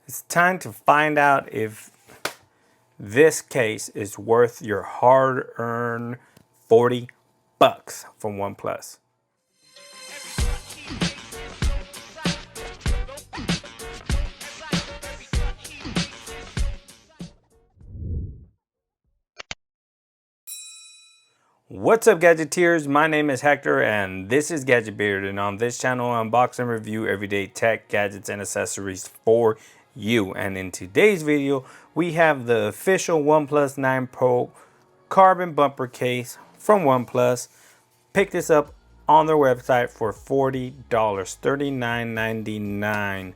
It's time to find out if this case is worth your hard-earned 40 bucks from OnePlus. What's up, Gadgeteers? My name is Hector and this is Gadget Beard, and on this channel I unbox and review everyday tech, gadgets, and accessories for you. And in today's video we have the official OnePlus 9 Pro carbon bumper case from OnePlus. Pick this up on their website for $40, $39.99.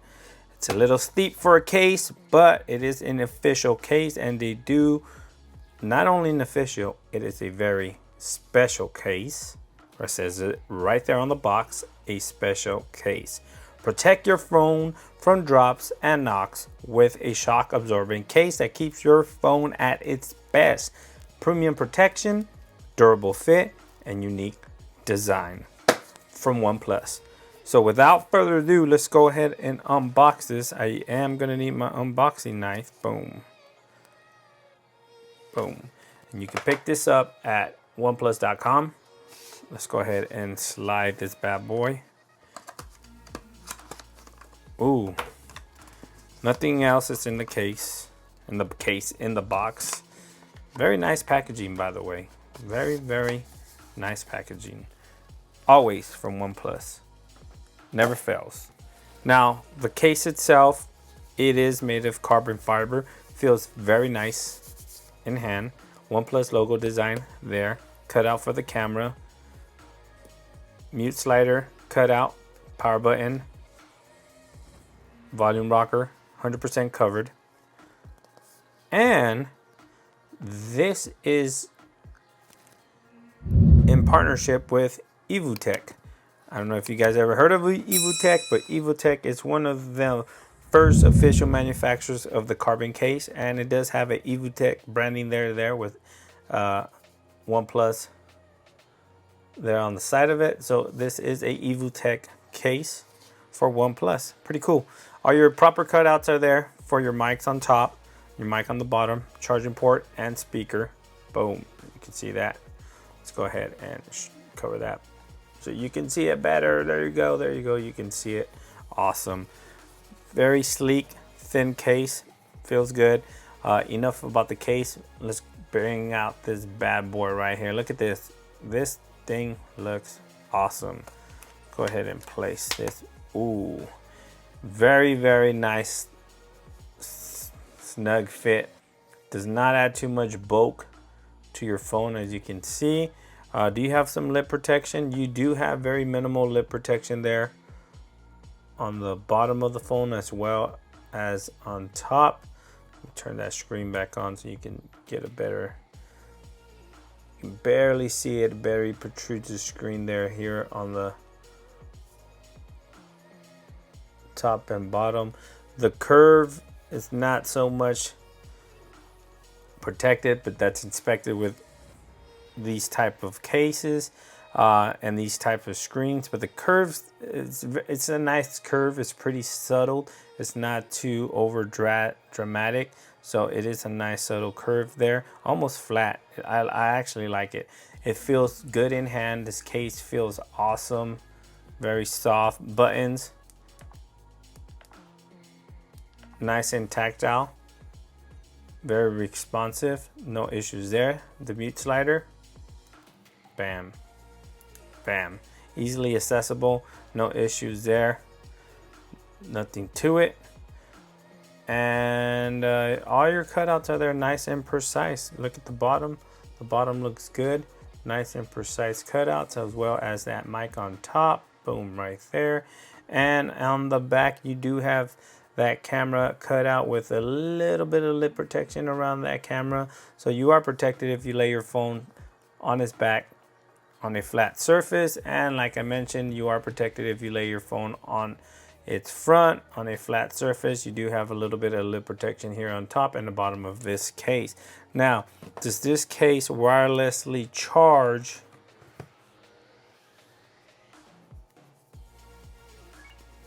It's a little steep for a case, but it is an official case, and they do not only an official, it is a very special case. It says it right there on the box, a special case. Protect your phone from drops and knocks with a shock absorbing case that keeps your phone at its best. Premium protection, durable fit, and unique design from OnePlus. So without further ado, let's go ahead and unbox this. I am gonna need my unboxing knife. Boom. Boom. And you can pick this up at oneplus.com. Let's go ahead and slide this bad boy. Ooh, nothing else is in the case. In the box. Very nice packaging, by the way. Very, very nice packaging. Always from OnePlus. Never fails. Now, the case itself, it is made of carbon fiber. Feels very nice in hand. OnePlus logo design there, cut out for the camera, mute slider, cut out, power button, volume rocker, 100% covered. And this is in partnership with Evotech. I don't know if you guys ever heard of Evotech, but Evotech is one of the first official manufacturers of the carbon case, and it does have a Evotech branding there with OnePlus there on the side of it. So this is a Evotech case for OnePlus. Pretty cool. All your proper cutouts are there for your mics on top, your mic on the bottom, charging port, and speaker. Boom, you can see that. Let's go ahead and cover that so you can see it better. There you go, there you go, you can see it. Awesome. Very sleek, thin case, feels good. Enough about the case. Let's bring out this bad boy right here. Look at this. This thing looks awesome. Go ahead and place this. Ooh, very, very nice, snug fit. Does not add too much bulk to your phone, as you can see. Do you have some lip protection? You do have very minimal lip protection there on the bottom of the phone as well as on top. Turn that screen back on so you can get a better, you can barely see it, very protrudes the screen there here on the top and bottom. The curve is not so much protected, but that's inspected with these type of cases and these type of screens. But the curves, it's a nice curve. It's pretty subtle. It's not too over dramatic, so it is a nice subtle curve there, almost flat. I actually like it. It feels good in hand. This case feels awesome. Very soft buttons, nice and tactile, very responsive, no issues there. The mute slider, bam, bam, easily accessible, no issues there, nothing to it. And all your cutouts are there, nice and precise. Look at the bottom looks good, nice and precise cutouts, as well as that mic on top. Boom, right there. And on the back you do have that camera cut out with a little bit of lip protection around that camera, so you are protected if you lay your phone on its back on a flat surface. And like I mentioned, you are protected if you lay your phone on its front on a flat surface. You do have a little bit of lip protection here on top and the bottom of this case. Now, does this case wirelessly charge?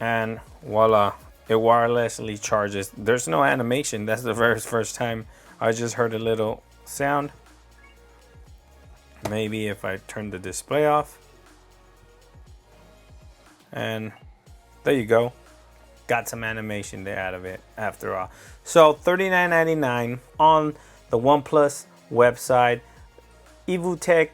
And voila, it wirelessly charges. There's no animation. That's the very first time I just heard a little sound. Maybe if I turn the display off. And there you go. Got some animation there out of it after all. So $39.99 on the OnePlus website. EvuTech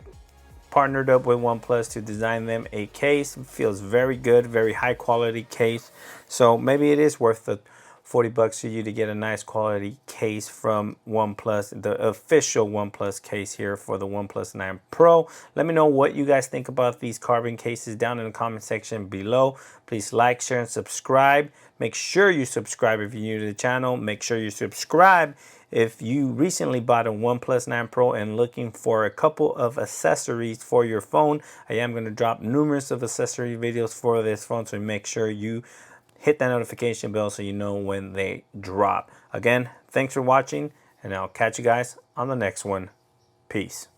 partnered up with OnePlus to design them a case. It feels very good, very high quality case. So maybe it is worth the $40 for you to get a nice quality case from OnePlus, the official OnePlus case here for the OnePlus 9 Pro. Let me know what you guys think about these carbon cases down in the comment section below. Please like, share, and subscribe. Make sure you subscribe if you're new to the channel. Make sure you subscribe if you recently bought a OnePlus 9 Pro and looking for a couple of accessories for your phone. I am going to drop numerous of accessory videos for this phone, so make sure you hit that notification bell so you know when they drop. Again, thanks for watching, and I'll catch you guys on the next one. Peace.